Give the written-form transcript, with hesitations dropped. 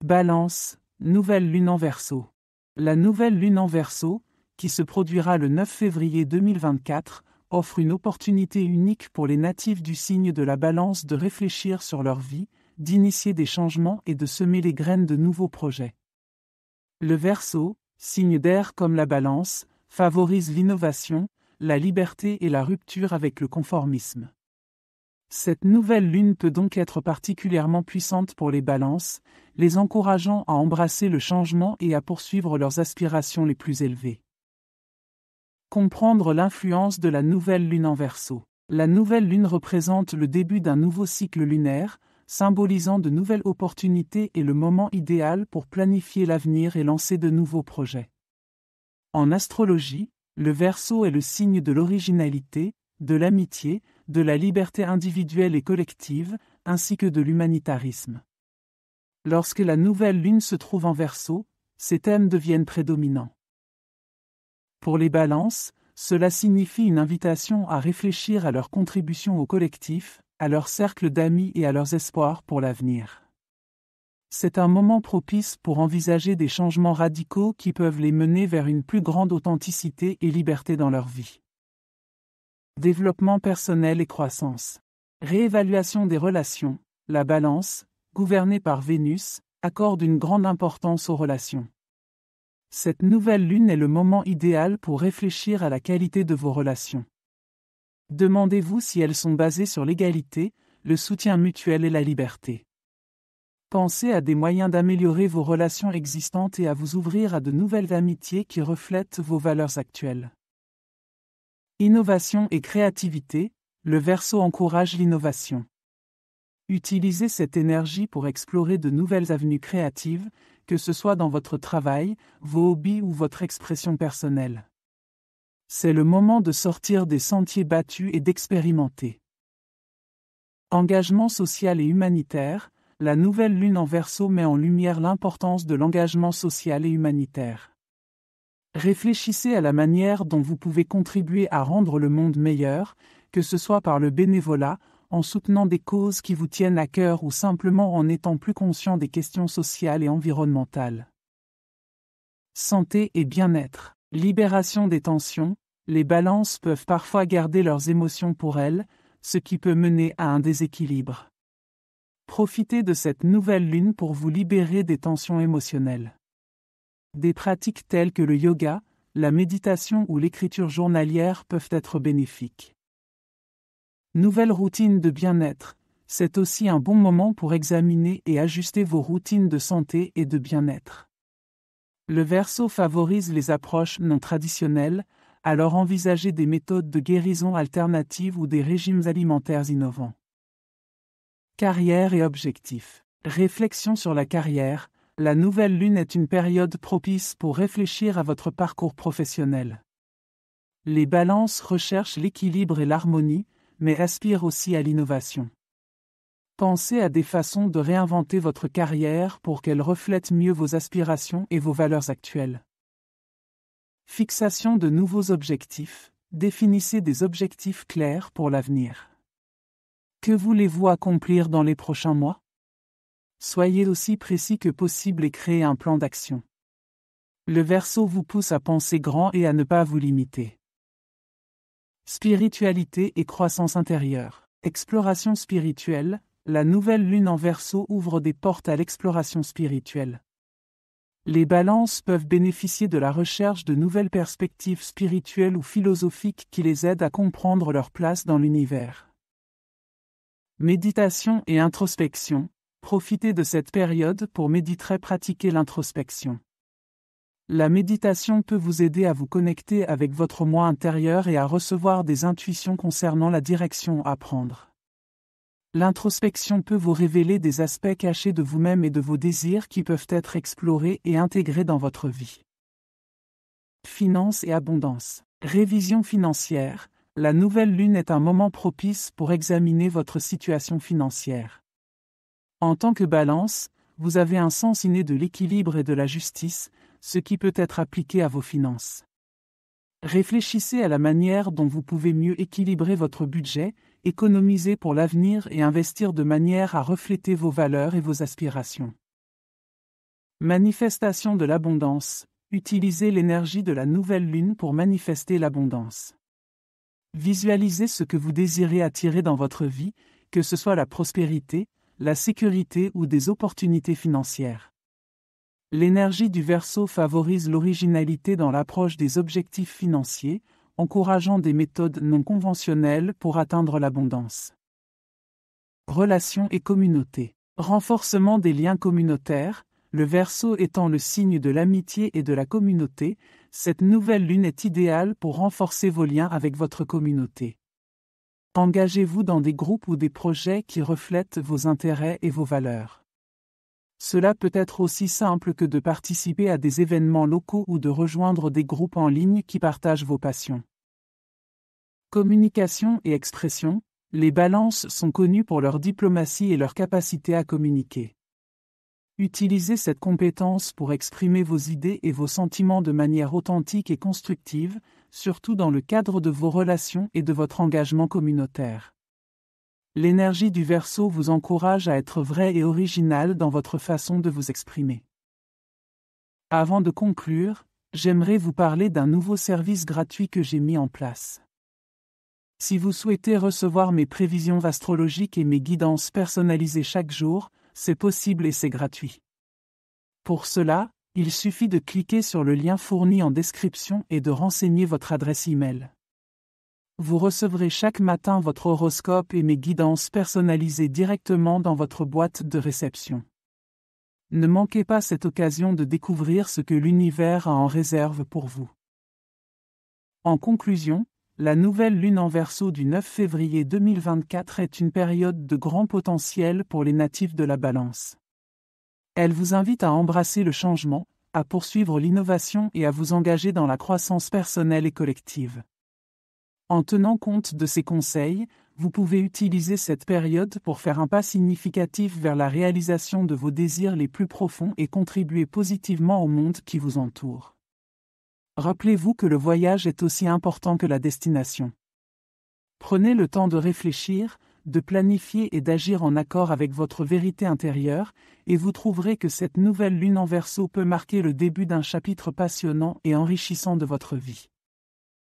Balance, nouvelle lune en Verseau. La nouvelle lune en Verseau, qui se produira le 9 février 2024, offre une opportunité unique pour les natifs du signe de la Balance de réfléchir sur leur vie, d'initier des changements et de semer les graines de nouveaux projets. Le Verseau, signe d'air comme la Balance, favorise l'innovation, la liberté et la rupture avec le conformisme. Cette nouvelle lune peut donc être particulièrement puissante pour les Balances, les encourageant à embrasser le changement et à poursuivre leurs aspirations les plus élevées. Comprendre l'influence de la nouvelle lune en Verseau. La nouvelle lune représente le début d'un nouveau cycle lunaire, symbolisant de nouvelles opportunités et le moment idéal pour planifier l'avenir et lancer de nouveaux projets. En astrologie, le Verseau est le signe de l'originalité, de l'amitié, de la liberté individuelle et collective, ainsi que de l'humanitarisme. Lorsque la nouvelle lune se trouve en Verseau, ces thèmes deviennent prédominants. Pour les Balances, cela signifie une invitation à réfléchir à leur contribution au collectif, à leur cercle d'amis et à leurs espoirs pour l'avenir. C'est un moment propice pour envisager des changements radicaux qui peuvent les mener vers une plus grande authenticité et liberté dans leur vie. Développement personnel et croissance. Réévaluation des relations. La Balance, gouvernée par Vénus, accorde une grande importance aux relations. Cette nouvelle lune est le moment idéal pour réfléchir à la qualité de vos relations. Demandez-vous si elles sont basées sur l'égalité, le soutien mutuel et la liberté. Pensez à des moyens d'améliorer vos relations existantes et à vous ouvrir à de nouvelles amitiés qui reflètent vos valeurs actuelles. Innovation et créativité, le Verseau encourage l'innovation. Utilisez cette énergie pour explorer de nouvelles avenues créatives, que ce soit dans votre travail, vos hobbies ou votre expression personnelle. C'est le moment de sortir des sentiers battus et d'expérimenter. Engagement social et humanitaire, la nouvelle lune en Verseau met en lumière l'importance de l'engagement social et humanitaire. Réfléchissez à la manière dont vous pouvez contribuer à rendre le monde meilleur, que ce soit par le bénévolat, en soutenant des causes qui vous tiennent à cœur ou simplement en étant plus conscient des questions sociales et environnementales. Santé et bien-être. Libération des tensions, les Balances peuvent parfois garder leurs émotions pour elles, ce qui peut mener à un déséquilibre. Profitez de cette nouvelle lune pour vous libérer des tensions émotionnelles. Des pratiques telles que le yoga, la méditation ou l'écriture journalière peuvent être bénéfiques. Nouvelle routine de bien-être, c'est aussi un bon moment pour examiner et ajuster vos routines de santé et de bien-être. Le Verseau favorise les approches non traditionnelles, alors envisagez des méthodes de guérison alternatives ou des régimes alimentaires innovants. Carrière et objectifs. Réflexion sur la carrière. La nouvelle lune est une période propice pour réfléchir à votre parcours professionnel. Les Balances recherchent l'équilibre et l'harmonie, mais aspirent aussi à l'innovation. Pensez à des façons de réinventer votre carrière pour qu'elle reflète mieux vos aspirations et vos valeurs actuelles. Fixation de nouveaux objectifs. Définissez des objectifs clairs pour l'avenir. Que voulez-vous accomplir dans les prochains mois? Soyez aussi précis que possible et créez un plan d'action. Le Verseau vous pousse à penser grand et à ne pas vous limiter. Spiritualité et croissance intérieure. Exploration spirituelle, la nouvelle lune en Verseau ouvre des portes à l'exploration spirituelle. Les Balances peuvent bénéficier de la recherche de nouvelles perspectives spirituelles ou philosophiques qui les aident à comprendre leur place dans l'univers. Méditation et introspection. Profitez de cette période pour méditer et pratiquer l'introspection. La méditation peut vous aider à vous connecter avec votre moi intérieur et à recevoir des intuitions concernant la direction à prendre. L'introspection peut vous révéler des aspects cachés de vous-même et de vos désirs qui peuvent être explorés et intégrés dans votre vie. Finances et abondance. Révision financière. La nouvelle lune est un moment propice pour examiner votre situation financière. En tant que Balance, vous avez un sens inné de l'équilibre et de la justice, ce qui peut être appliqué à vos finances. Réfléchissez à la manière dont vous pouvez mieux équilibrer votre budget, économiser pour l'avenir et investir de manière à refléter vos valeurs et vos aspirations. Manifestation de l'abondance. Utilisez l'énergie de la nouvelle lune pour manifester l'abondance. Visualisez ce que vous désirez attirer dans votre vie, que ce soit la prospérité, la sécurité ou des opportunités financières. L'énergie du Verseau favorise l'originalité dans l'approche des objectifs financiers, encourageant des méthodes non conventionnelles pour atteindre l'abondance. Relations et communauté. Renforcement des liens communautaires. Le Verseau étant le signe de l'amitié et de la communauté, cette nouvelle lune est idéale pour renforcer vos liens avec votre communauté. Engagez-vous dans des groupes ou des projets qui reflètent vos intérêts et vos valeurs. Cela peut être aussi simple que de participer à des événements locaux ou de rejoindre des groupes en ligne qui partagent vos passions. Communication et expression. Les balances sont connues pour leur diplomatie et leur capacité à communiquer. Utilisez cette compétence pour exprimer vos idées et vos sentiments de manière authentique et constructive, surtout dans le cadre de vos relations et de votre engagement communautaire. L'énergie du Verseau vous encourage à être vrai et original dans votre façon de vous exprimer. Avant de conclure, j'aimerais vous parler d'un nouveau service gratuit que j'ai mis en place. Si vous souhaitez recevoir mes prévisions astrologiques et mes guidances personnalisées chaque jour, c'est possible et c'est gratuit. Pour cela, il suffit de cliquer sur le lien fourni en description et de renseigner votre adresse e-mail. Vous recevrez chaque matin votre horoscope et mes guidances personnalisées directement dans votre boîte de réception. Ne manquez pas cette occasion de découvrir ce que l'univers a en réserve pour vous. En conclusion, la nouvelle lune en Verseau du 9 février 2024 est une période de grand potentiel pour les natifs de la Balance. Elle vous invite à embrasser le changement, à poursuivre l'innovation et à vous engager dans la croissance personnelle et collective. En tenant compte de ces conseils, vous pouvez utiliser cette période pour faire un pas significatif vers la réalisation de vos désirs les plus profonds et contribuer positivement au monde qui vous entoure. Rappelez-vous que le voyage est aussi important que la destination. Prenez le temps de réfléchir, de planifier et d'agir en accord avec votre vérité intérieure, et vous trouverez que cette nouvelle lune en Verseau peut marquer le début d'un chapitre passionnant et enrichissant de votre vie.